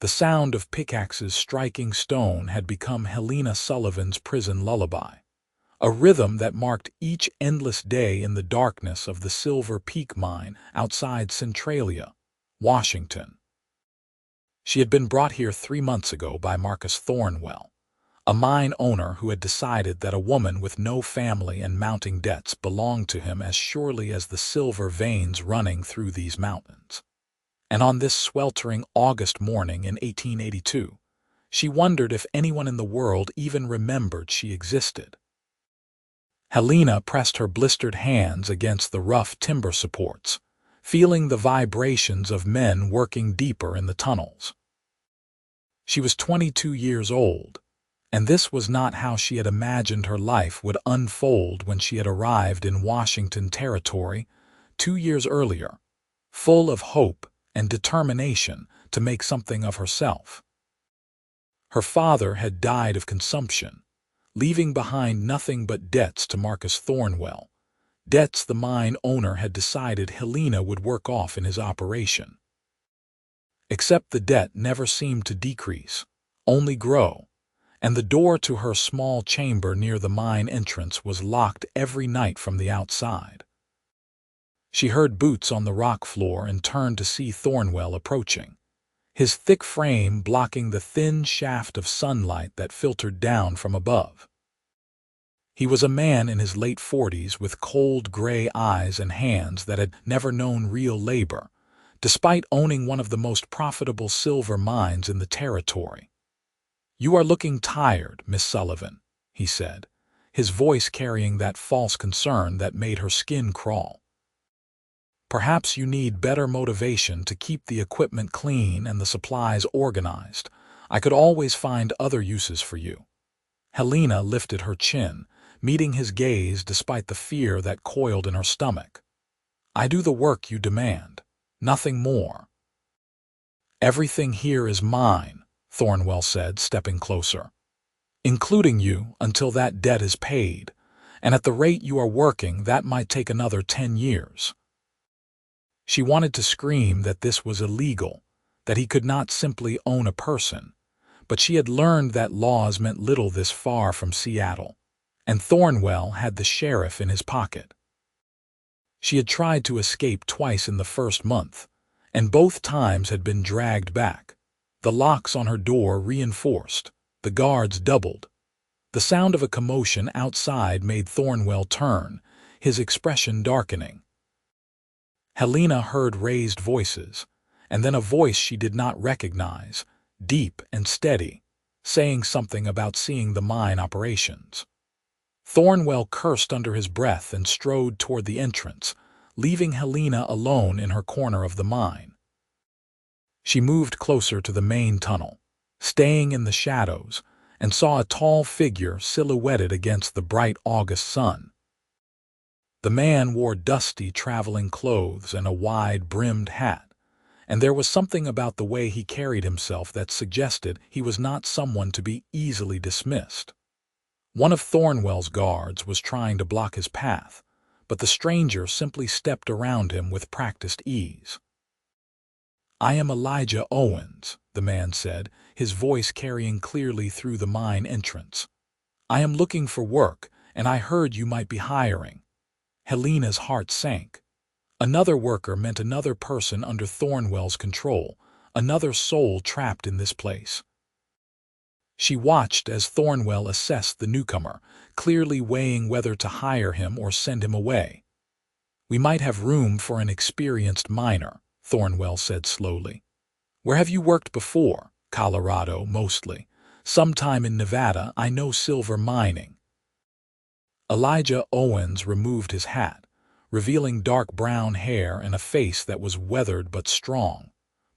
The sound of pickaxes striking stone had become Helena Sullivan's prison lullaby, a rhythm that marked each endless day in the darkness of the Silver Peak mine outside Centralia, Washington. She had been brought here 3 months ago by Marcus Thornwell, a mine owner who had decided that a woman with no family and mounting debts belonged to him as surely as the silver veins running through these mountains. And on this sweltering August morning in 1882, she wondered if anyone in the world even remembered she existed. Helena pressed her blistered hands against the rough timber supports, feeling the vibrations of men working deeper in the tunnels. She was 22 years old, and this was not how she had imagined her life would unfold when she had arrived in Washington Territory 2 years earlier, full of hope and determination to make something of herself. Her father had died of consumption, leaving behind nothing but debts to Marcus Thornwell, debts the mine owner had decided Helena would work off in his operation. Except the debt never seemed to decrease, only grow, and the door to her small chamber near the mine entrance was locked every night from the outside. She heard boots on the rock floor and turned to see Thornwell approaching, his thick frame blocking the thin shaft of sunlight that filtered down from above. He was a man in his late 40s with cold gray eyes and hands that had never known real labor, despite owning one of the most profitable silver mines in the territory. "You are looking tired, Miss Sullivan," he said, his voice carrying that false concern that made her skin crawl. "Perhaps you need better motivation to keep the equipment clean and the supplies organized. I could always find other uses for you." Helena lifted her chin, meeting his gaze despite the fear that coiled in her stomach. "I do the work you demand, nothing more." "Everything here is mine," Thornwell said, stepping closer, "including you until that debt is paid, and at the rate you are working that might take another 10 years. She wanted to scream that this was illegal, that he could not simply own a person, but she had learned that laws meant little this far from Seattle, and Thornwell had the sheriff in his pocket. She had tried to escape twice in the first month, and both times had been dragged back, the locks on her door reinforced, the guards doubled. The sound of a commotion outside made Thornwell turn, his expression darkening. Helena heard raised voices, and then a voice she did not recognize, deep and steady, saying something about seeing the mine operations. Thornwell cursed under his breath and strode toward the entrance, leaving Helena alone in her corner of the mine. She moved closer to the main tunnel, staying in the shadows, and saw a tall figure silhouetted against the bright August sun. The man wore dusty traveling clothes and a wide-brimmed hat, and there was something about the way he carried himself that suggested he was not someone to be easily dismissed. One of Thornwell's guards was trying to block his path, but the stranger simply stepped around him with practiced ease. "I am Elijah Owens," the man said, his voice carrying clearly through the mine entrance. "I am looking for work, and I heard you might be hiring." Helena's heart sank. Another worker meant another person under Thornwell's control, another soul trapped in this place. She watched as Thornwell assessed the newcomer, clearly weighing whether to hire him or send him away. "We might have room for an experienced miner," Thornwell said slowly. "Where have you worked before?" "Colorado, mostly. Sometime in Nevada. I know silver mining." Elijah Owens removed his hat, revealing dark brown hair and a face that was weathered but strong,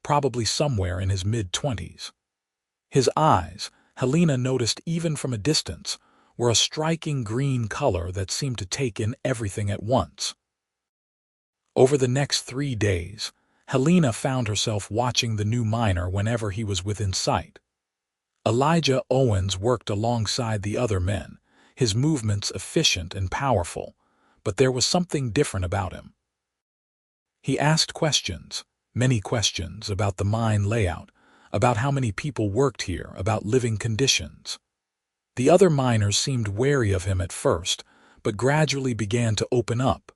probably somewhere in his mid-20s. His eyes, Helena noticed even from a distance, were a striking green color that seemed to take in everything at once. Over the next 3 days, Helena found herself watching the new miner whenever he was within sight. Elijah Owens worked alongside the other men, his movements efficient and powerful, but there was something different about him. He asked questions, many questions about the mine layout, about how many people worked here, about living conditions. The other miners seemed wary of him at first, but gradually began to open up.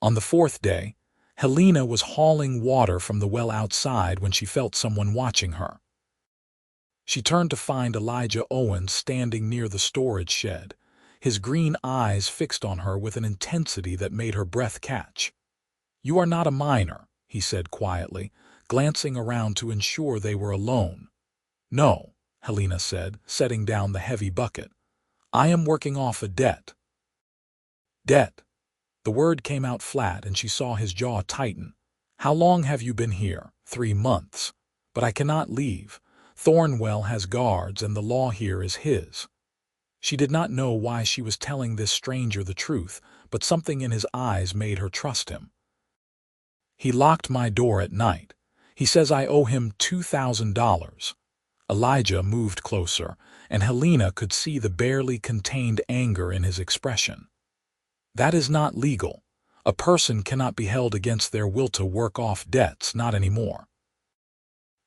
On the fourth day, Helena was hauling water from the well outside when she felt someone watching her. She turned to find Elijah Owens standing near the storage shed, his green eyes fixed on her with an intensity that made her breath catch. "You are not a miner," he said quietly, glancing around to ensure they were alone. "No," Helena said, setting down the heavy bucket. "I am working off a debt." "Debt?" The word came out flat and she saw his jaw tighten. "How long have you been here?" "3 months. But I cannot leave. Thornwell has guards and the law here is his." She did not know why she was telling this stranger the truth, but something in his eyes made her trust him. "He locked my door at night. He says I owe him $2,000. Elijah moved closer, and Helena could see the barely contained anger in his expression. "That is not legal. A person cannot be held against their will to work off debts, not anymore."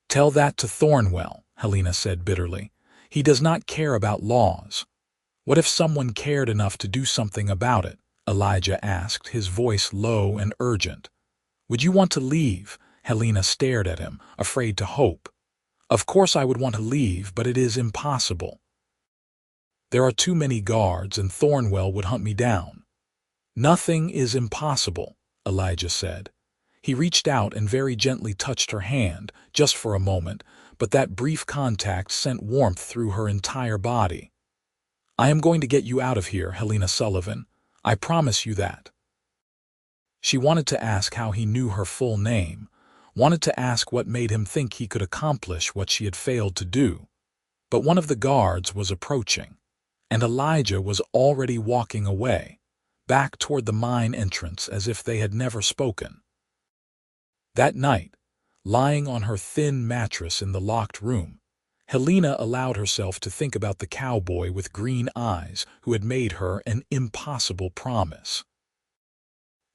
"Tell that to Thornwell," Helena said bitterly. "He does not care about laws." "What if someone cared enough to do something about it?" Elijah asked, his voice low and urgent. "Would you want to leave?" Helena stared at him, afraid to hope. "Of course I would want to leave, but it is impossible. There are too many guards, and Thornwell would hunt me down." "Nothing is impossible," Elijah said. He reached out and very gently touched her hand, just for a moment, but that brief contact sent warmth through her entire body. "I am going to get you out of here, Helena Sullivan. I promise you that." She wanted to ask how he knew her full name, wanted to ask what made him think he could accomplish what she had failed to do. But one of the guards was approaching, and Elijah was already walking away, back toward the mine entrance as if they had never spoken. That night, lying on her thin mattress in the locked room, Helena allowed herself to think about the cowboy with green eyes who had made her an impossible promise.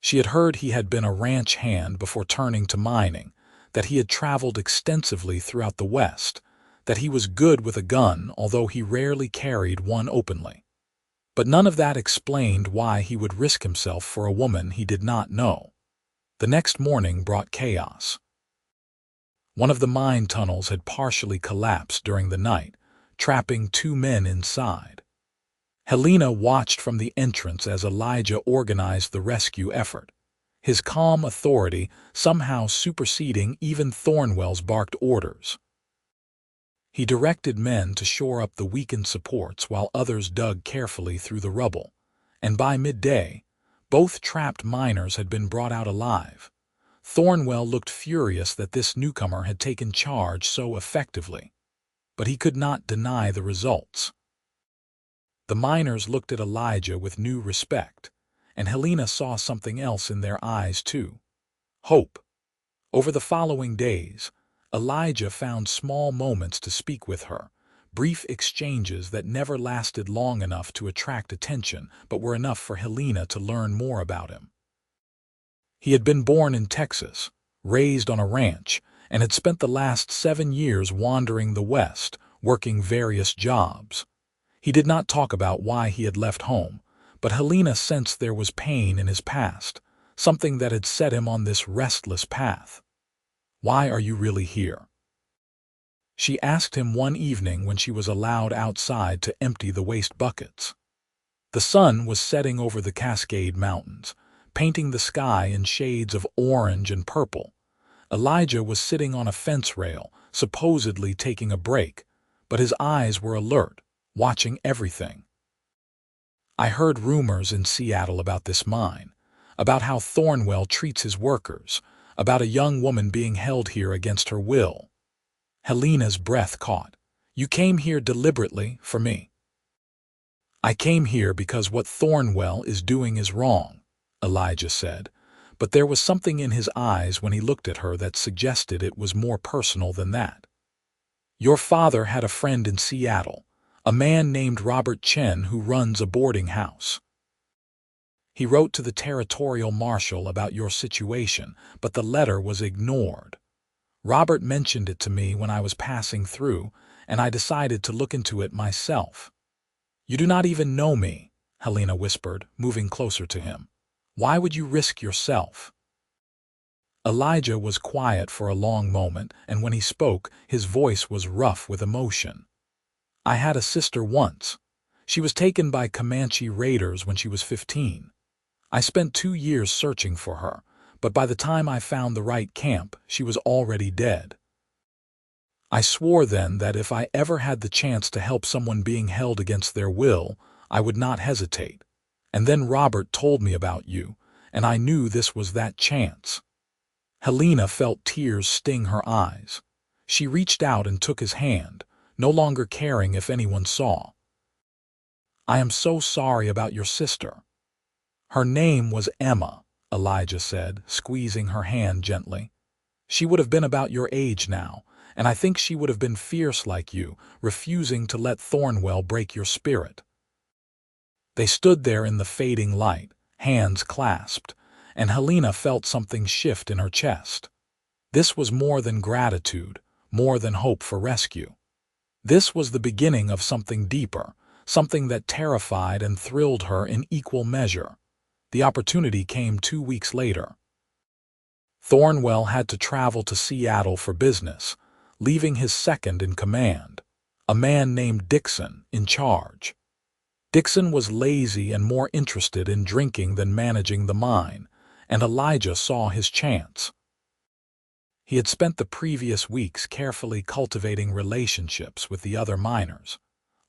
She had heard he had been a ranch hand before turning to mining, that he had traveled extensively throughout the West, that he was good with a gun, although he rarely carried one openly. But none of that explained why he would risk himself for a woman he did not know. The next morning brought chaos. One of the mine tunnels had partially collapsed during the night, trapping 2 men inside. Helena watched from the entrance as Elijah organized the rescue effort, his calm authority somehow superseding even Thornwell's barked orders. He directed men to shore up the weakened supports while others dug carefully through the rubble, and by midday, both trapped miners had been brought out alive. Thornwell looked furious that this newcomer had taken charge so effectively, but he could not deny the results. The miners looked at Elijah with new respect, and Helena saw something else in their eyes too: hope. Over the following days, Elijah found small moments to speak with her, brief exchanges that never lasted long enough to attract attention but were enough for Helena to learn more about him. He had been born in Texas, raised on a ranch, and had spent the last 7 years wandering the West, working various jobs. He did not talk about why he had left home, but Helena sensed there was pain in his past, something that had set him on this restless path. "Why are you really here?" she asked him one evening when she was allowed outside to empty the waste buckets. The sun was setting over the Cascade Mountains, painting the sky in shades of orange and purple. Elijah was sitting on a fence rail, supposedly taking a break, but his eyes were alert, watching everything. "I heard rumors in Seattle about this mine, about how Thornwell treats his workers, about a young woman being held here against her will." Helena's breath caught. "You came here deliberately for me." "I came here because what Thornwell is doing is wrong," Elijah said, but there was something in his eyes when he looked at her that suggested it was more personal than that. "Your father had a friend in Seattle, a man named Robert Chen who runs a boarding house. He wrote to the territorial marshal about your situation, but the letter was ignored. Robert mentioned it to me when I was passing through, and I decided to look into it myself. You do not even know me, Helena whispered, moving closer to him. Why would you risk yourself? Elijah was quiet for a long moment, and when he spoke, his voice was rough with emotion. I had a sister once. She was taken by Comanche raiders when she was 15. I spent 2 years searching for her, but by the time I found the right camp, she was already dead. I swore then that if I ever had the chance to help someone being held against their will, I would not hesitate. And then Robert told me about you, and I knew this was that chance. Helena felt tears sting her eyes. She reached out and took his hand, no longer caring if anyone saw. I am so sorry about your sister. Her name was Emma, Elijah said, squeezing her hand gently. She would have been about your age now, and I think she would have been fierce like you, refusing to let Thornwell break your spirit. They stood there in the fading light, hands clasped, and Helena felt something shift in her chest. This was more than gratitude, more than hope for rescue. This was the beginning of something deeper, something that terrified and thrilled her in equal measure. The opportunity came 2 weeks later. Thornwell had to travel to Seattle for business, leaving his second in command, a man named Dixon, in charge. Dixon was lazy and more interested in drinking than managing the mine, and Elijah saw his chance. He had spent the previous weeks carefully cultivating relationships with the other miners,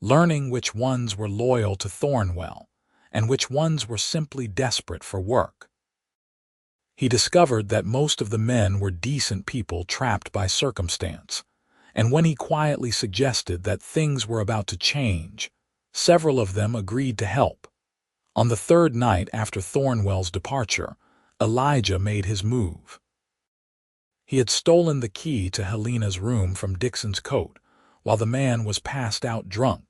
learning which ones were loyal to Thornwell and which ones were simply desperate for work. He discovered that most of the men were decent people trapped by circumstance, and when he quietly suggested that things were about to change, several of them agreed to help. On the 3rd night after Thornwell's departure, Elijah made his move. He had stolen the key to Helena's room from Dixon's coat, while the man was passed out drunk,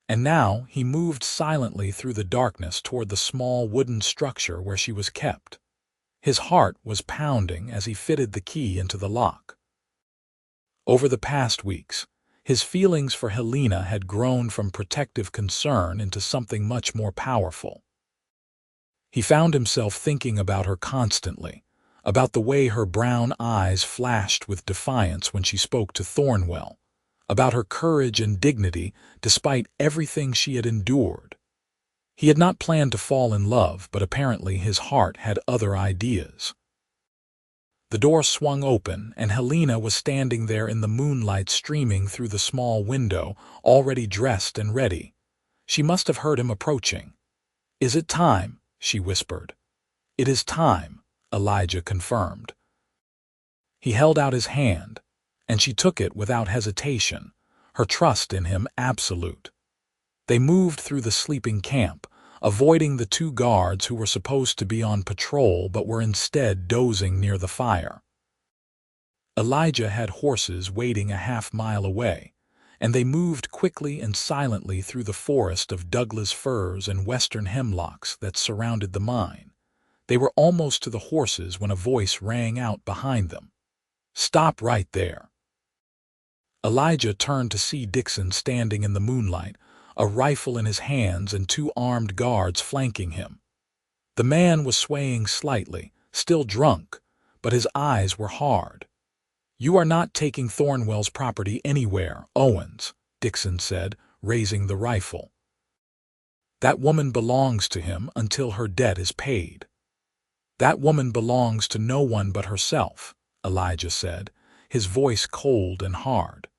and now he moved silently through the darkness toward the small wooden structure where she was kept. His heart was pounding as he fitted the key into the lock. Over the past weeks, his feelings for Helena had grown from protective concern into something much more powerful. He found himself thinking about her constantly, about the way her brown eyes flashed with defiance when she spoke to Thornwell, about her courage and dignity despite everything she had endured. He had not planned to fall in love, but apparently his heart had other ideas. The door swung open, and Helena was standing there in the moonlight streaming through the small window, already dressed and ready. She must have heard him approaching. "Is it time?" she whispered. "It is time," Elijah confirmed. He held out his hand, and she took it without hesitation, her trust in him absolute. They moved through the sleeping camp, avoiding the 2 guards who were supposed to be on patrol but were instead dozing near the fire. Elijah had horses waiting a half-mile away, and they moved quickly and silently through the forest of Douglas firs and western hemlocks that surrounded the mine. They were almost to the horses when a voice rang out behind them. "Stop right there." Elijah turned to see Dixon standing in the moonlight, a rifle in his hands and 2 armed guards flanking him. The man was swaying slightly, still drunk, but his eyes were hard. "You are not taking Thornwell's property anywhere, Owens," Dixon said, raising the rifle. "That woman belongs to him until her debt is paid." "That woman belongs to no one but herself," Elijah said, his voice cold and hard.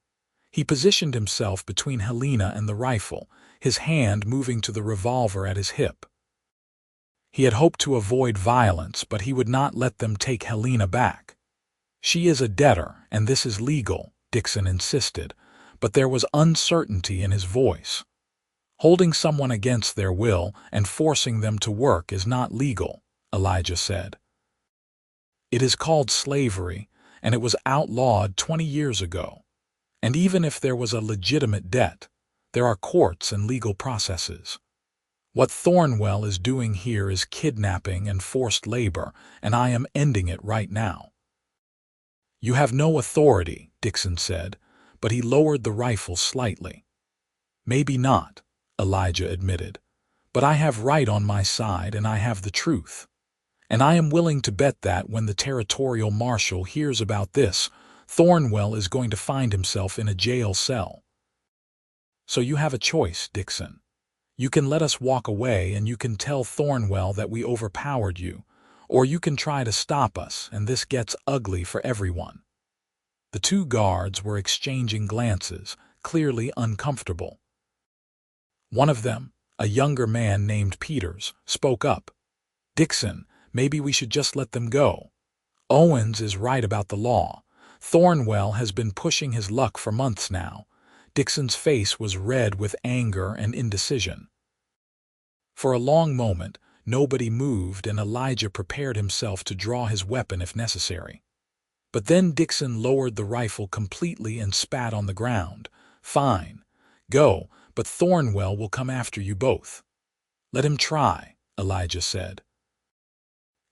He positioned himself between Helena and the rifle, his hand moving to the revolver at his hip. He had hoped to avoid violence, but he would not let them take Helena back. "She is a debtor, and this is legal," Dixon insisted, but there was uncertainty in his voice. "Holding someone against their will and forcing them to work is not legal," Elijah said. "It is called slavery, and it was outlawed 20 years ago. And even if there was a legitimate debt, there are courts and legal processes. What Thornwell is doing here is kidnapping and forced labor, and I am ending it right now." "You have no authority," Dixon said, but he lowered the rifle slightly. "Maybe not," Elijah admitted, "but I have right on my side and I have the truth. And I am willing to bet that when the territorial marshal hears about this, Thornwell is going to find himself in a jail cell. So you have a choice, Dixon. You can let us walk away and you can tell Thornwell that we overpowered you, or you can try to stop us and this gets ugly for everyone." The two guards were exchanging glances, clearly uncomfortable. One of them, a younger man named Peters, spoke up. "Dixon, maybe we should just let them go. Owens is right about the law. Thornwell has been pushing his luck for months now." Dixon's face was red with anger and indecision. For a long moment, nobody moved and Elijah prepared himself to draw his weapon if necessary. But then Dixon lowered the rifle completely and spat on the ground. "Fine. Go, but Thornwell will come after you both." "Let him try," Elijah said.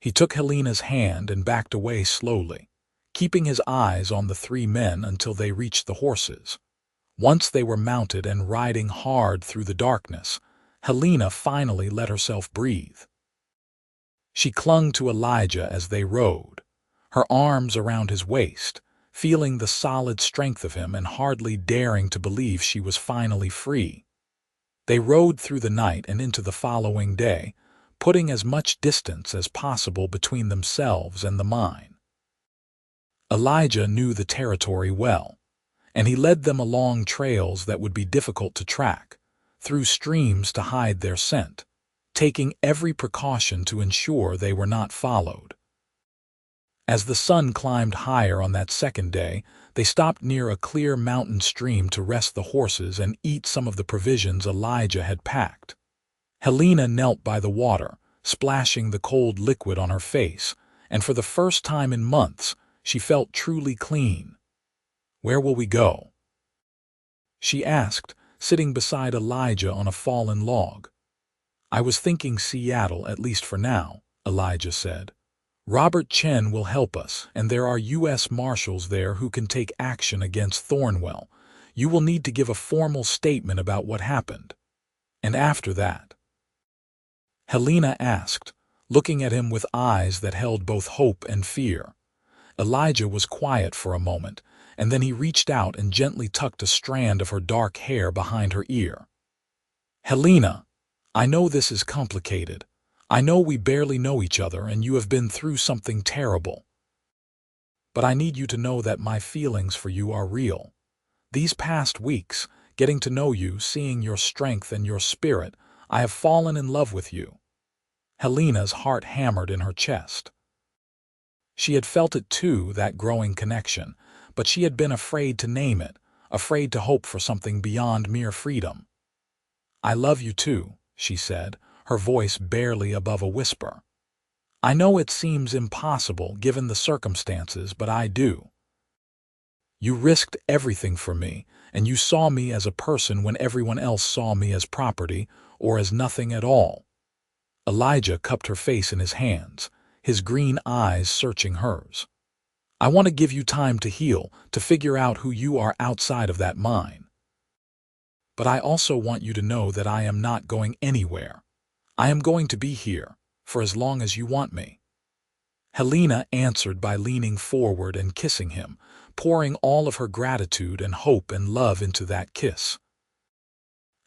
He took Helena's hand and backed away slowly, keeping his eyes on the three men until they reached the horses. Once they were mounted and riding hard through the darkness, Helena finally let herself breathe. She clung to Elijah as they rode, her arms around his waist, feeling the solid strength of him and hardly daring to believe she was finally free. They rode through the night and into the following day, putting as much distance as possible between themselves and the mine. Elijah knew the territory well, and he led them along trails that would be difficult to track, through streams to hide their scent, taking every precaution to ensure they were not followed. As the sun climbed higher on that second day, they stopped near a clear mountain stream to rest the horses and eat some of the provisions Elijah had packed. Helena knelt by the water, splashing the cold liquid on her face, and for the first time in months, she felt truly clean. "Where will we go?" she asked, sitting beside Elijah on a fallen log. "I was thinking Seattle, at least for now," Elijah said. "Robert Chen will help us, and there are U.S. Marshals there who can take action against Thornwell. You will need to give a formal statement about what happened. And after that?" Helena asked, looking at him with eyes that held both hope and fear. Elijah was quiet for a moment, and then he reached out and gently tucked a strand of her dark hair behind her ear. "Helena, I know this is complicated. I know we barely know each other and you have been through something terrible. But I need you to know that my feelings for you are real. These past weeks, getting to know you, seeing your strength and your spirit, I have fallen in love with you." Helena's heart hammered in her chest. She had felt it too, that growing connection, but she had been afraid to name it, afraid to hope for something beyond mere freedom. "I love you too," she said, her voice barely above a whisper. "I know it seems impossible given the circumstances, but I do. You risked everything for me, and you saw me as a person when everyone else saw me as property or as nothing at all." Elijah cupped her face in his hands, his green eyes searching hers. "I want to give you time to heal, to figure out who you are outside of that mine. But I also want you to know that I am not going anywhere. I am going to be here, for as long as you want me." Helena answered by leaning forward and kissing him, pouring all of her gratitude and hope and love into that kiss.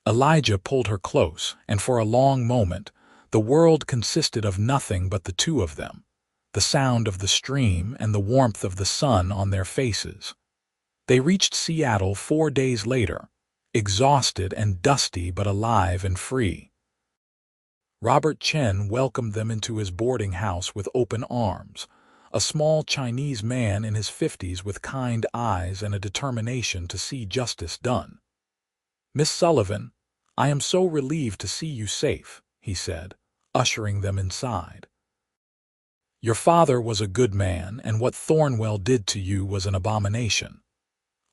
Elijah pulled her close, and for a long moment, the world consisted of nothing but the two of them, the sound of the stream and the warmth of the sun on their faces. They reached Seattle 4 days later, exhausted and dusty but alive and free. Robert Chen welcomed them into his boarding house with open arms, a small Chinese man in his 50s with kind eyes and a determination to see justice done. "Miss Sullivan, I am so relieved to see you safe," he said, ushering them inside. "Your father was a good man, and what Thornwell did to you was an abomination."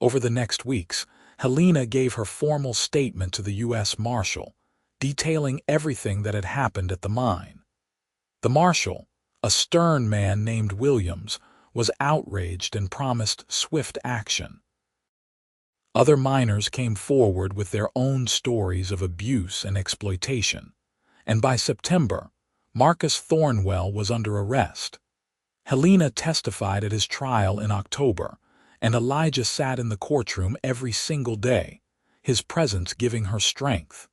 Over the next weeks, Helena gave her formal statement to the U.S. Marshal, detailing everything that had happened at the mine. The Marshal, a stern man named Williams, was outraged and promised swift action. Other miners came forward with their own stories of abuse and exploitation, and by September, Marcus Thornwell was under arrest. Helena testified at his trial in October, and Elijah sat in the courtroom every single day, his presence giving her strength.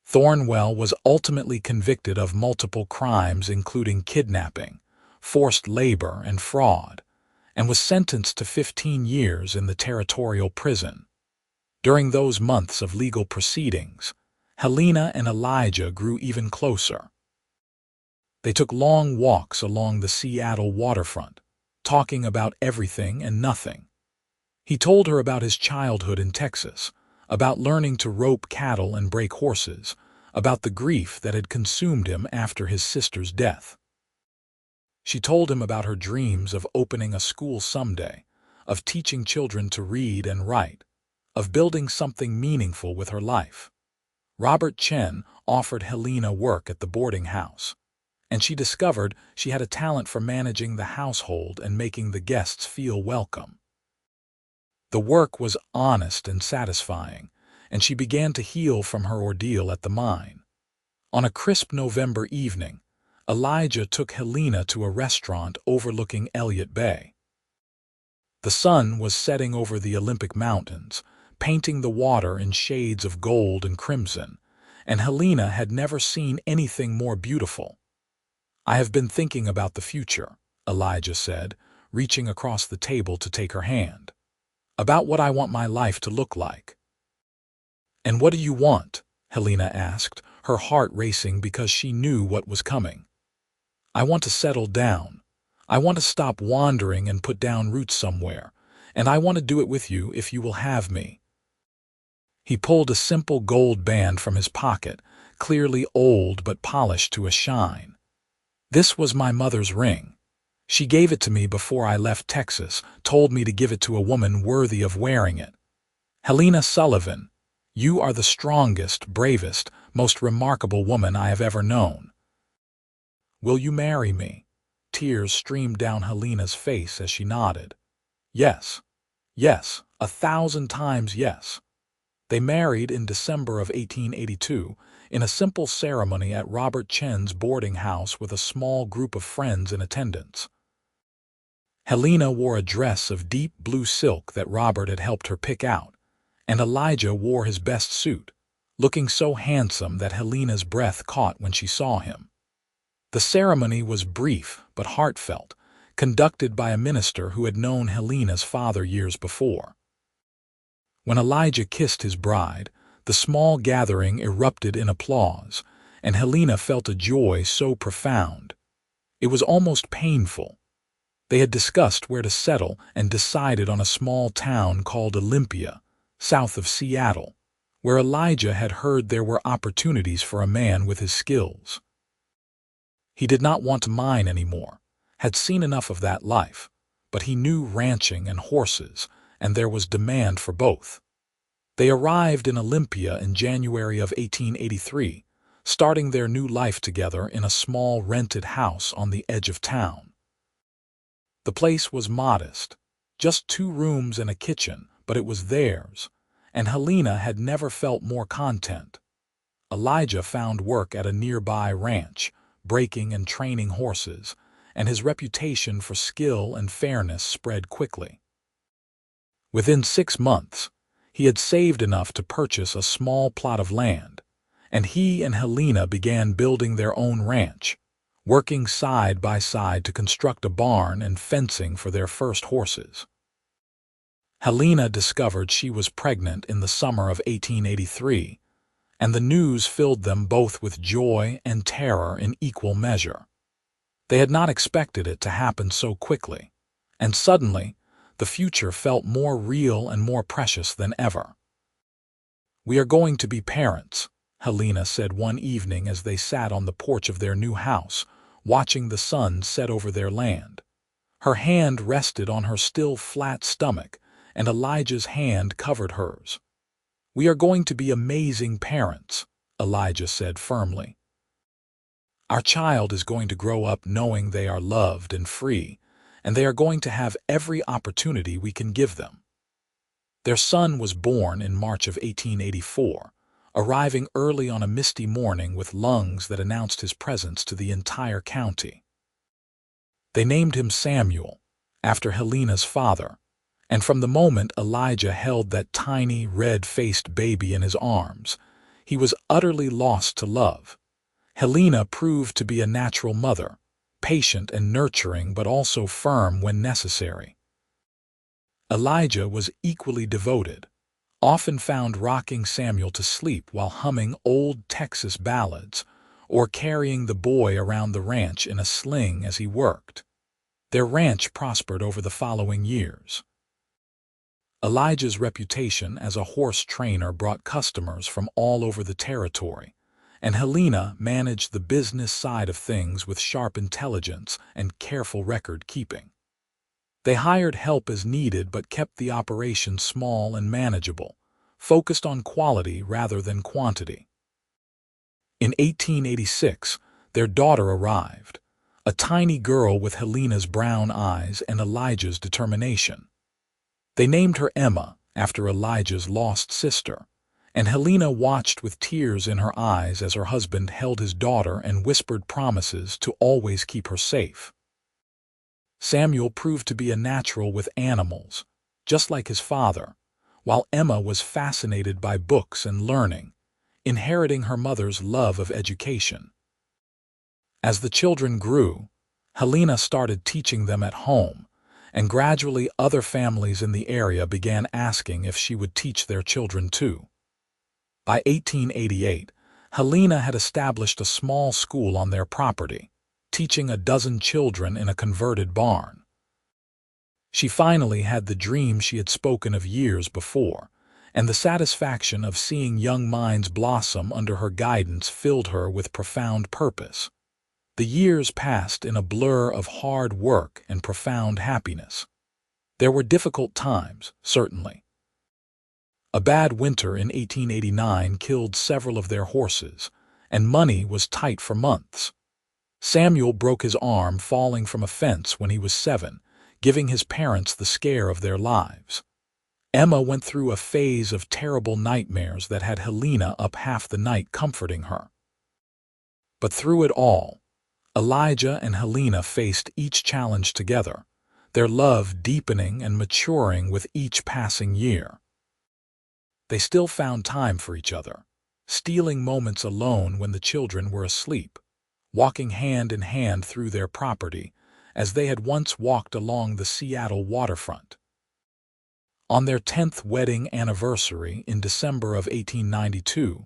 Thornwell was ultimately convicted of multiple crimes including kidnapping, forced labor, and fraud, and was sentenced to 15 years in the territorial prison. During those months of legal proceedings, Helena and Elijah grew even closer. They took long walks along the Seattle waterfront, talking about everything and nothing. He told her about his childhood in Texas, about learning to rope cattle and break horses, about the grief that had consumed him after his sister's death. She told him about her dreams of opening a school someday, of teaching children to read and write, of building something meaningful with her life. Robert Chen offered Helena work at the boarding house, and she discovered she had a talent for managing the household and making the guests feel welcome. The work was honest and satisfying, and she began to heal from her ordeal at the mine. On a crisp November evening, Elijah took Helena to a restaurant overlooking Elliott Bay. The sun was setting over the Olympic Mountains, painting the water in shades of gold and crimson, and Helena had never seen anything more beautiful. "I have been thinking about the future," Elijah said, reaching across the table to take her hand. "About what I want my life to look like." "And what do you want?" Helena asked, her heart racing because she knew what was coming. "I want to settle down. I want to stop wandering and put down roots somewhere, and I want to do it with you if you will have me." He pulled a simple gold band from his pocket, clearly old but polished to a shine. "This was my mother's ring. She gave it to me before I left Texas, told me to give it to a woman worthy of wearing it. Helena Sullivan, you are the strongest, bravest, most remarkable woman I have ever known. Will you marry me?" Tears streamed down Helena's face as she nodded. "Yes, yes, 1,000 times yes." They married in December of 1882 in a simple ceremony at Robert Chen's boarding house with a small group of friends in attendance. Helena wore a dress of deep blue silk that Robert had helped her pick out, and Elijah wore his best suit, looking so handsome that Helena's breath caught when she saw him. The ceremony was brief but heartfelt, conducted by a minister who had known Helena's father years before. When Elijah kissed his bride, the small gathering erupted in applause, and Helena felt a joy so profound. It was almost painful. They had discussed where to settle and decided on a small town called Olympia, south of Seattle, where Elijah had heard there were opportunities for a man with his skills. He did not want to mine anymore, had seen enough of that life, but he knew ranching and horses, and there was demand for both. They arrived in Olympia in January of 1883, starting their new life together in a small rented house on the edge of town. The place was modest, just 2 rooms and a kitchen, but it was theirs, and Helena had never felt more content. Elijah found work at a nearby ranch, breaking and training horses, and his reputation for skill and fairness spread quickly. Within 6 months, he had saved enough to purchase a small plot of land, and he and Helena began building their own ranch, working side by side to construct a barn and fencing for their first horses. Helena discovered she was pregnant in the summer of 1883, and the news filled them both with joy and terror in equal measure. They had not expected it to happen so quickly, and suddenly, the future felt more real and more precious than ever. "We are going to be parents," Helena said one evening as they sat on the porch of their new house, watching the sun set over their land. Her hand rested on her still flat stomach, and Elijah's hand covered hers. "We are going to be amazing parents," Elijah said firmly. "Our child is going to grow up knowing they are loved and free, and they are going to have every opportunity we can give them. Their son was born in March of 1884, arriving early on a misty morning with lungs that announced his presence to the entire county. They named him Samuel, after Helena's father, and from the moment Elijah held that tiny, red-faced baby in his arms, he was utterly lost to love. Helena proved to be a natural mother, patient and nurturing but also firm when necessary. Elijah was equally devoted, often found rocking Samuel to sleep while humming old Texas ballads or carrying the boy around the ranch in a sling as he worked. Their ranch prospered over the following years. Elijah's reputation as a horse trainer brought customers from all over the territory, and Helena managed the business side of things with sharp intelligence and careful record-keeping. They hired help as needed but kept the operation small and manageable, focused on quality rather than quantity. In 1886, their daughter arrived, a tiny girl with Helena's brown eyes and Elijah's determination. They named her Emma, after Elijah's lost sister, and Helena watched with tears in her eyes as her husband held his daughter and whispered promises to always keep her safe. Samuel proved to be a natural with animals, just like his father, while Emma was fascinated by books and learning, inheriting her mother's love of education. As the children grew, Helena started teaching them at home, and gradually other families in the area began asking if she would teach their children too. By 1888, Helena had established a small school on their property, teaching a dozen children in a converted barn. She finally had the dream she had spoken of years before, and the satisfaction of seeing young minds blossom under her guidance filled her with profound purpose. The years passed in a blur of hard work and profound happiness. There were difficult times, certainly. A bad winter in 1889 killed several of their horses, and money was tight for months. Samuel broke his arm falling from a fence when he was 7, giving his parents the scare of their lives. Emma went through a phase of terrible nightmares that had Helena up half the night comforting her. But through it all, Elijah and Helena faced each challenge together, their love deepening and maturing with each passing year. They still found time for each other, stealing moments alone when the children were asleep, walking hand in hand through their property, as they had once walked along the Seattle waterfront. On their 10th wedding anniversary in December of 1892,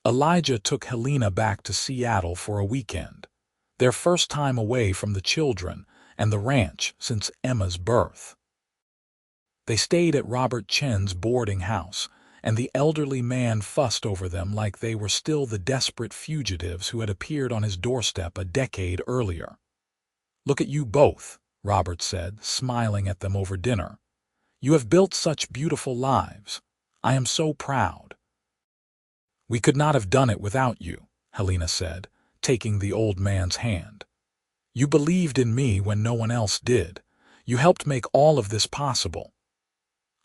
Elijah took Helena back to Seattle for a weekend, their first time away from the children and the ranch since Emma's birth. They stayed at Robert Chen's boarding house, and the elderly man fussed over them like they were still the desperate fugitives who had appeared on his doorstep a decade earlier. "Look at you both," Robert said, smiling at them over dinner. "You have built such beautiful lives. I am so proud." "We could not have done it without you," Helena said, taking the old man's hand. "You believed in me when no one else did. You helped make all of this possible."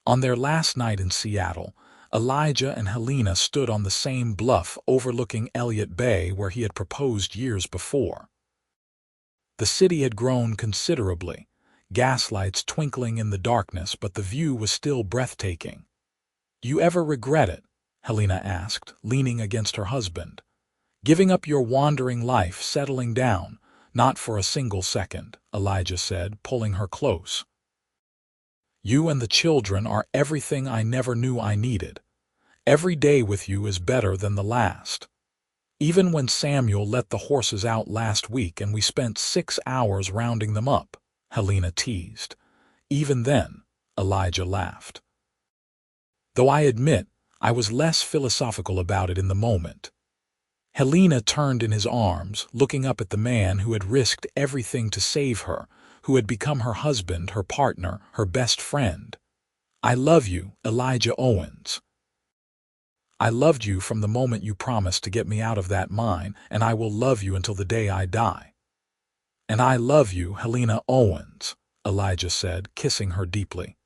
On their last night in Seattle, Elijah and Helena stood on the same bluff overlooking Elliott Bay where he had proposed years before. The city had grown considerably, gaslights twinkling in the darkness, but the view was still breathtaking. "You ever regret it?" Helena asked, leaning against her husband. "Giving up your wandering life, settling down?" "Not for a single second," Elijah said, pulling her close. "You and the children are everything I never knew I needed. Every day with you is better than the last. Even when Samuel let the horses out last week and we spent 6 hours rounding them up," Helena teased. "Even then," Elijah laughed. "Though I admit, I was less philosophical about it in the moment." Helena turned in his arms, looking up at the man who had risked everything to save her, who had become her husband, her partner, her best friend. "I love you, Elijah Owens. I loved you from the moment you promised to get me out of that mine, and I will love you until the day I die." "And I love you, Helena Owens," Elijah said, kissing her deeply.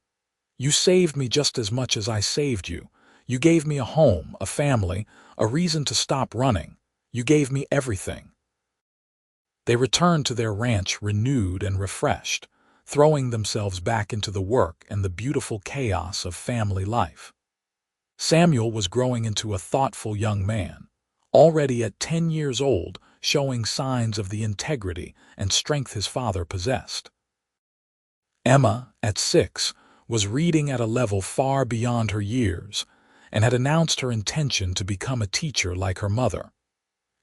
"You saved me just as much as I saved you. You gave me a home, a family, a reason to stop running. You gave me everything." They returned to their ranch renewed and refreshed, throwing themselves back into the work and the beautiful chaos of family life. Samuel was growing into a thoughtful young man, already at 10 years old, showing signs of the integrity and strength his father possessed. Emma, at 6, was reading at a level far beyond her years and had announced her intention to become a teacher like her mother.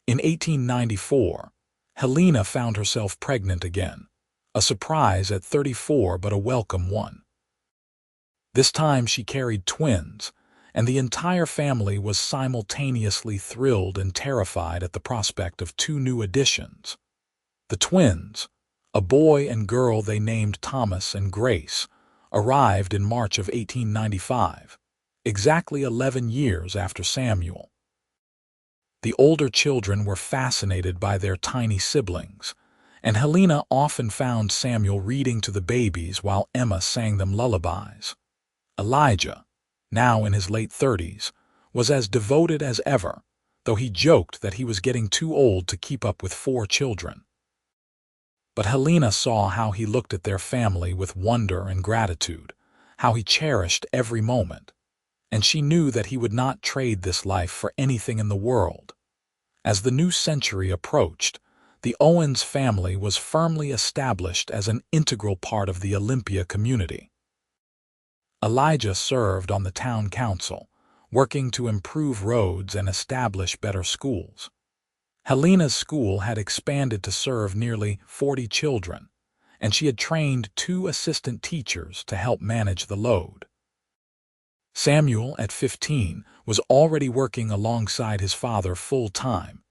In 1894, Helena found herself pregnant again, a surprise at 34 but a welcome one. This time she carried twins, and the entire family was simultaneously thrilled and terrified at the prospect of 2 new additions. The twins, a boy and girl they named Thomas and Grace, arrived in March of 1895, exactly 11 years after Samuel. The older children were fascinated by their tiny siblings, and Helena often found Samuel reading to the babies while Emma sang them lullabies. Elijah, now in his late 30s, was as devoted as ever, though he joked that he was getting too old to keep up with 4 children. But Helena saw how he looked at their family with wonder and gratitude, how he cherished every moment, and she knew that he would not trade this life for anything in the world. As the new century approached, the Owens family was firmly established as an integral part of the Olympia community. Elijah served on the town council, working to improve roads and establish better schools. Helena's school had expanded to serve nearly 40 children, and she had trained 2 assistant teachers to help manage the load. Samuel, at 15, was already working alongside his father full-time,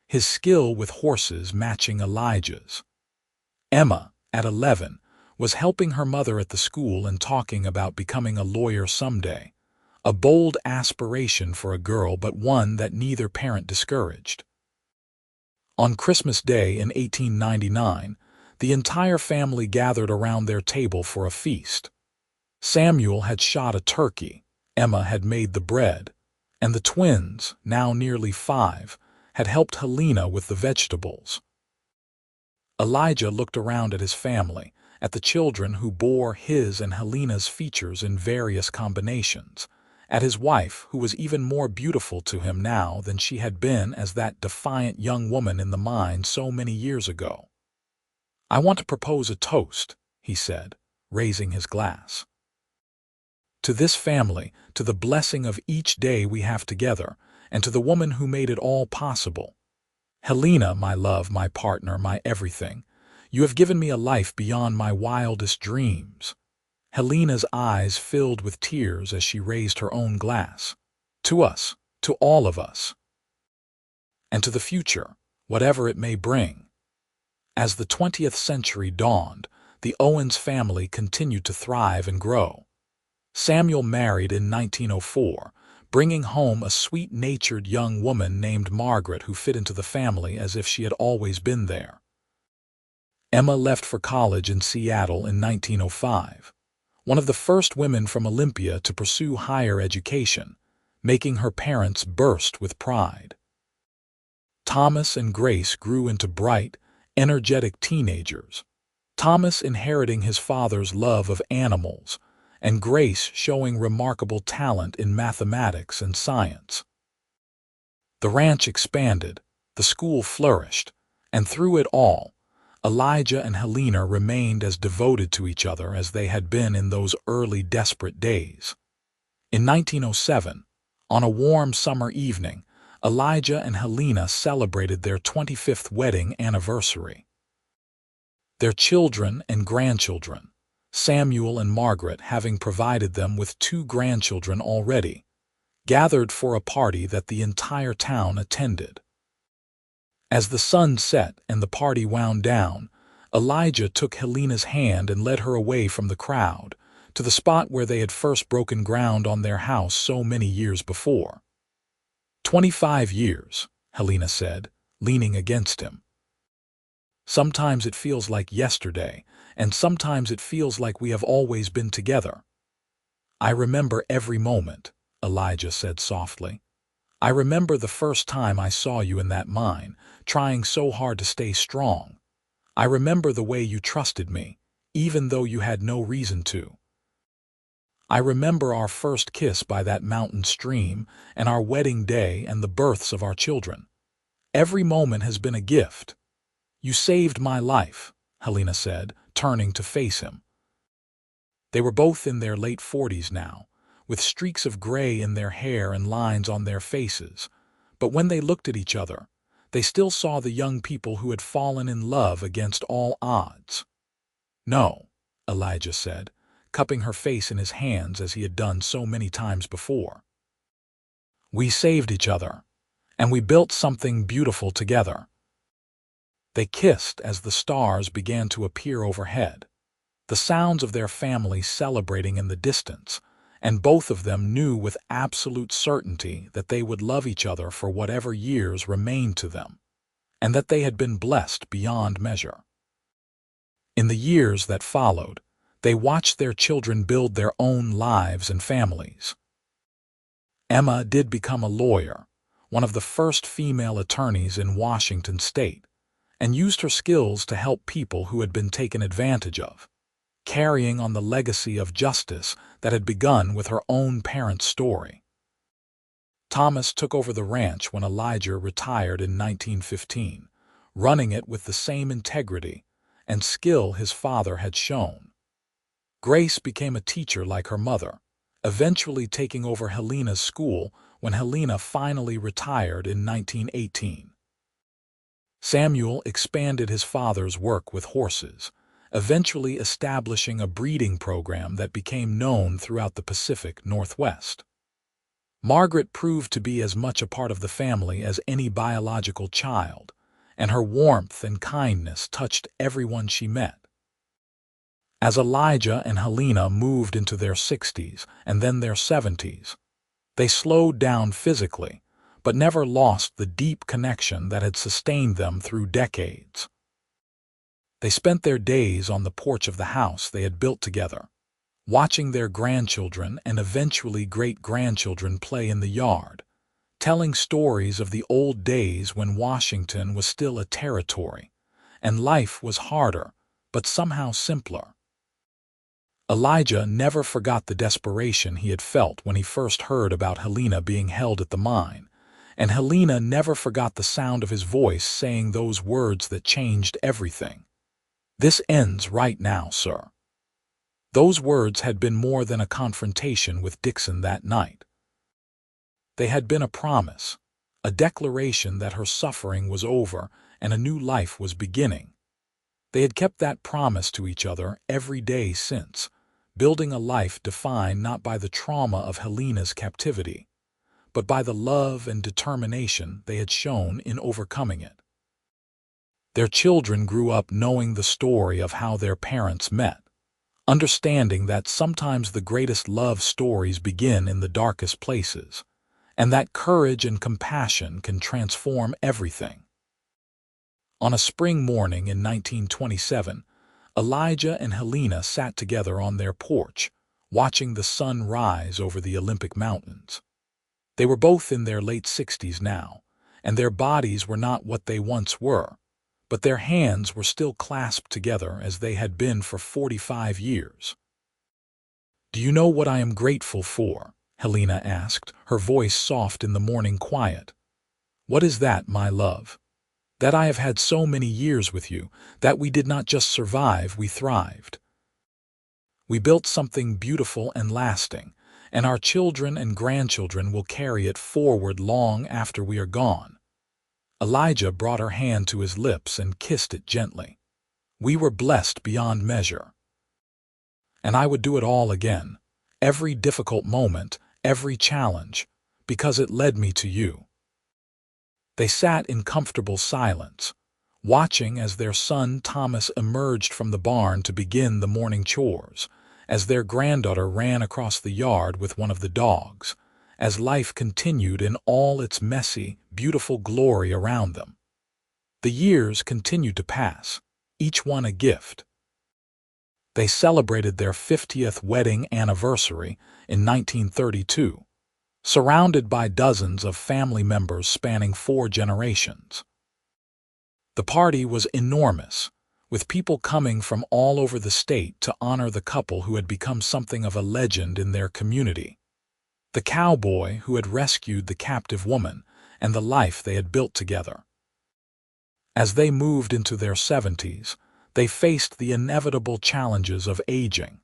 his skill with horses matching Elijah's. Emma, at 11, was helping her mother at the school and talking about becoming a lawyer someday, a bold aspiration for a girl but one that neither parent discouraged. On Christmas Day in 1899, the entire family gathered around their table for a feast. Samuel had shot a turkey, Emma had made the bread, and the twins, now nearly 5, had helped Helena with the vegetables. Elijah looked around at his family, at the children who bore his and Helena's features in various combinations, at his wife who was even more beautiful to him now than she had been as that defiant young woman in the mine so many years ago. "I want to propose a toast," he said, raising his glass. "To this family, to the blessing of each day we have together, and to the woman who made it all possible. Helena, my love, my partner, my everything, you have given me a life beyond my wildest dreams." Helena's eyes filled with tears as she raised her own glass. "To us, to all of us. And to the future, whatever it may bring." As the 20th century dawned, the Owens family continued to thrive and grow. Samuel married in 1904, bringing home a sweet-natured young woman named Margaret who fit into the family as if she had always been there. Emma left for college in Seattle in 1905, one of the first women from Olympia to pursue higher education, making her parents burst with pride. Thomas and Grace grew into bright, energetic teenagers, Thomas inheriting his father's love of animals, and Grace showing remarkable talent in mathematics and science. The ranch expanded, the school flourished, and through it all, Elijah and Helena remained as devoted to each other as they had been in those early desperate days. In 1907, on a warm summer evening, Elijah and Helena celebrated their 25th wedding anniversary. Their children and grandchildren, Samuel and Margaret having provided them with 2 grandchildren already, gathered for a party that the entire town attended. As the sun set and the party wound down, Elijah took Helena's hand and led her away from the crowd, to the spot where they had first broken ground on their house so many years before. 25 years, Helena said, leaning against him. Sometimes it feels like yesterday, and sometimes it feels like we have always been together." "I remember every moment," Elijah said softly. "I remember the first time I saw you in that mine, trying so hard to stay strong. I remember the way you trusted me, even though you had no reason to. I remember our first kiss by that mountain stream, and our wedding day and the births of our children. Every moment has been a gift." "You saved my life," Helena said, turning to face him. They were both in their late 40s now, with streaks of gray in their hair and lines on their faces, but when they looked at each other, they still saw the young people who had fallen in love against all odds. "No," Elijah said, cupping her face in his hands as he had done so many times before. "We saved each other, and we built something beautiful together." They kissed as the stars began to appear overhead, the sounds of their family celebrating in the distance, and both of them knew with absolute certainty that they would love each other for whatever years remained to them, and that they had been blessed beyond measure. In the years that followed, they watched their children build their own lives and families. Emma did become a lawyer, one of the first female attorneys in Washington state, and used her skills to help people who had been taken advantage of, carrying on the legacy of justice that had begun with her own parents' story. Thomas took over the ranch when Elijah retired in 1915, running it with the same integrity and skill his father had shown. Grace became a teacher like her mother, eventually taking over Helena's school when Helena finally retired in 1918. Samuel expanded his father's work with horses, eventually establishing a breeding program that became known throughout the Pacific Northwest. Margaret proved to be as much a part of the family as any biological child, and her warmth and kindness touched everyone she met. As Elijah and Helena moved into their 60s and then their 70s, they slowed down physically, but never lost the deep connection that had sustained them through decades. They spent their days on the porch of the house they had built together, watching their grandchildren and eventually great-grandchildren play in the yard, telling stories of the old days when Washington was still a territory, and life was harder, but somehow simpler. Elijah never forgot the desperation he had felt when he first heard about Helena being held at the mine, and Helena never forgot the sound of his voice saying those words that changed everything. "This ends right now, sir." Those words had been more than a confrontation with Dixon that night. They had been a promise, a declaration that her suffering was over and a new life was beginning. They had kept that promise to each other every day since, building a life defined not by the trauma of Helena's captivity, but by the love and determination they had shown in overcoming it. Their children grew up knowing the story of how their parents met, understanding that sometimes the greatest love stories begin in the darkest places, and that courage and compassion can transform everything. On a spring morning in 1927, Elijah and Helena sat together on their porch, watching the sun rise over the Olympic Mountains. They were both in their late 60s now, and their bodies were not what they once were, but their hands were still clasped together as they had been for 45 years. "Do you know what I am grateful for?" Helena asked, her voice soft in the morning quiet. "What is that, my love?" "That I have had so many years with you, that we did not just survive, we thrived. We built something beautiful and lasting, and our children and grandchildren will carry it forward long after we are gone." Elijah brought her hand to his lips and kissed it gently. "We were blessed beyond measure. And I would do it all again, every difficult moment, every challenge, because it led me to you." They sat in comfortable silence, watching as their son Thomas emerged from the barn to begin the morning chores, as their granddaughter ran across the yard with one of the dogs, as life continued in all its messy, beautiful glory around them. The years continued to pass, each one a gift. They celebrated their 50th wedding anniversary in 1932, surrounded by dozens of family members spanning 4 generations. The party was enormous, with people coming from all over the state to honor the couple who had become something of a legend in their community. The cowboy who had rescued the captive woman and the life they had built together. As they moved into their 70s, they faced the inevitable challenges of aging.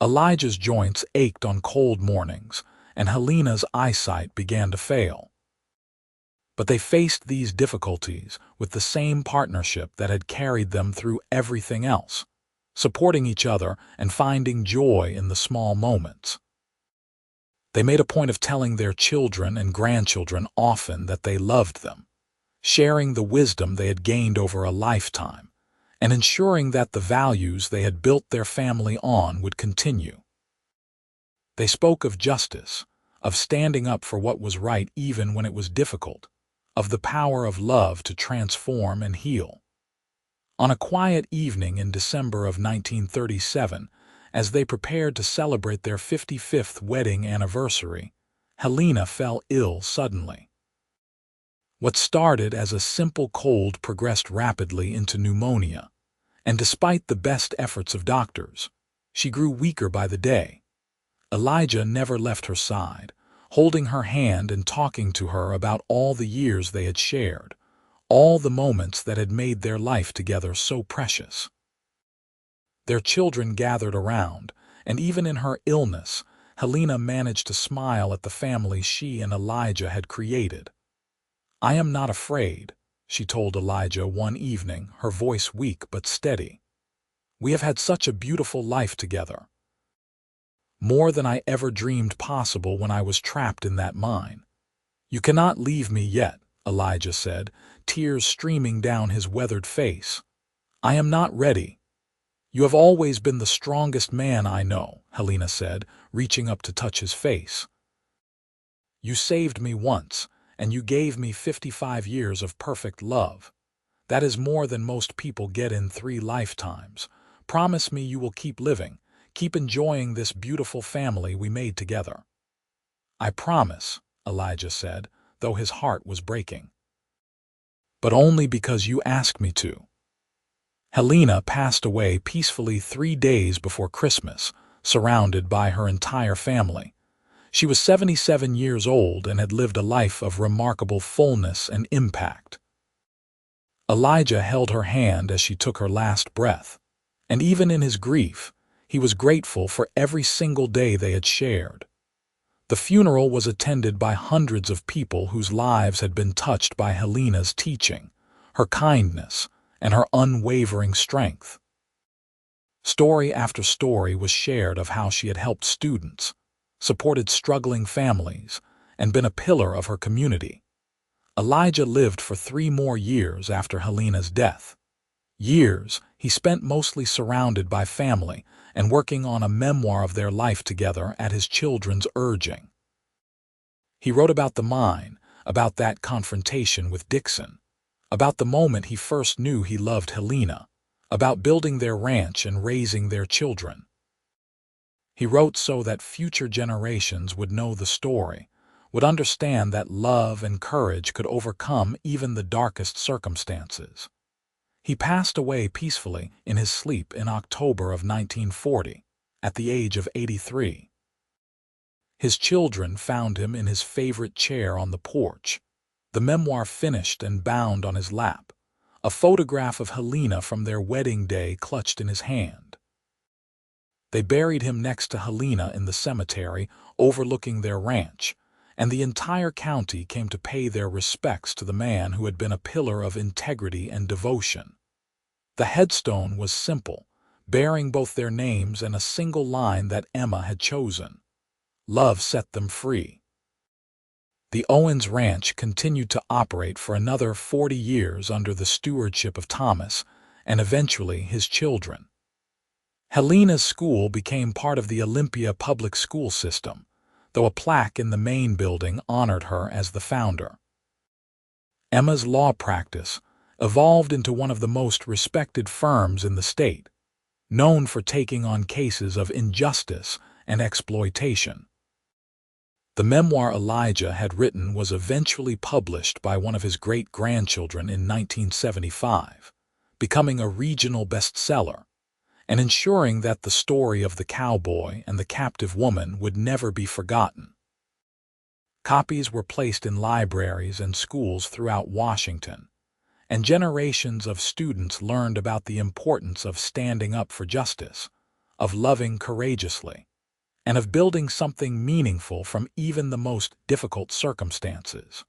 Elijah's joints ached on cold mornings, and Helena's eyesight began to fail. But they faced these difficulties with the same partnership that had carried them through everything else, supporting each other and finding joy in the small moments. They made a point of telling their children and grandchildren often that they loved them, sharing the wisdom they had gained over a lifetime, and ensuring that the values they had built their family on would continue. They spoke of justice, of standing up for what was right even when it was difficult, of the power of love to transform and heal. On a quiet evening in December of 1937, as they prepared to celebrate their 55th wedding anniversary, Helena fell ill suddenly. What started as a simple cold progressed rapidly into pneumonia, and despite the best efforts of doctors, she grew weaker by the day. Elijah never left her side, holding her hand and talking to her about all the years they had shared, all the moments that had made their life together so precious. Their children gathered around, and even in her illness, Helena managed to smile at the family she and Elijah had created. "I am not afraid," she told Elijah one evening, her voice weak but steady. "We have had such a beautiful life together. More than I ever dreamed possible when I was trapped in that mine." "You cannot leave me yet," Elijah said, tears streaming down his weathered face. "I am not ready." "You have always been the strongest man I know," Helena said, reaching up to touch his face. "You saved me once, and you gave me 55 years of perfect love. That is more than most people get in 3 lifetimes. Promise me you will keep living, keep enjoying this beautiful family we made together." "I promise," Elijah said, though his heart was breaking. "But only because you asked me to." Helena passed away peacefully 3 days before Christmas, surrounded by her entire family. She was 77 years old and had lived a life of remarkable fullness and impact. Elijah held her hand as she took her last breath, and even in his grief, he was grateful for every single day they had shared. The funeral was attended by hundreds of people whose lives had been touched by Helena's teaching, her kindness, and her unwavering strength. Story after story was shared of how she had helped students, supported struggling families, and been a pillar of her community. Elijah lived for 3 more years after Helena's death. Years he spent mostly surrounded by family and working on a memoir of their life together at his children's urging. He wrote about the mine, about that confrontation with Dixon, about the moment he first knew he loved Helena, about building their ranch and raising their children. He wrote so that future generations would know the story, would understand that love and courage could overcome even the darkest circumstances. He passed away peacefully in his sleep in October of 1940, at the age of 83. His children found him in his favorite chair on the porch, the memoir finished and bound on his lap, a photograph of Helena from their wedding day clutched in his hand. They buried him next to Helena in the cemetery overlooking their ranch, and the entire county came to pay their respects to the man who had been a pillar of integrity and devotion. The headstone was simple, bearing both their names and a single line that Emma had chosen. "Love set them free." The Owens Ranch continued to operate for another 40 years under the stewardship of Thomas and eventually his children. Helena's school became part of the Olympia public school system, though a plaque in the main building honored her as the founder. Emma's law practice evolved into one of the most respected firms in the state. known for taking on cases of injustice and exploitation. The memoir Elijah had written was eventually published by one of his great-grandchildren in 1975, becoming a regional bestseller and ensuring that the story of the cowboy and the captive woman would never be forgotten. Copies were placed in libraries and schools throughout Washington, and generations of students learned about the importance of standing up for justice, of loving courageously, and of building something meaningful from even the most difficult circumstances.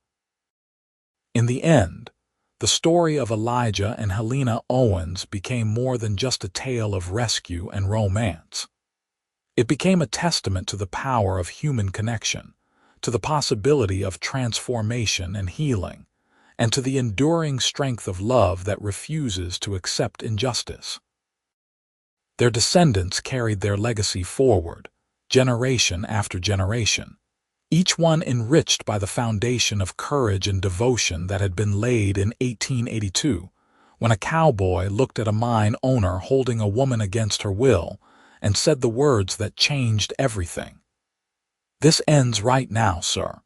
In the end, the story of Elijah and Helena Owens became more than just a tale of rescue and romance. It became a testament to the power of human connection, to the possibility of transformation and healing, and to the enduring strength of love that refuses to accept injustice. Their descendants carried their legacy forward, generation after generation, each one enriched by the foundation of courage and devotion that had been laid in 1882, when a cowboy looked at a mine owner holding a woman against her will and said the words that changed everything. "This ends right now, sir.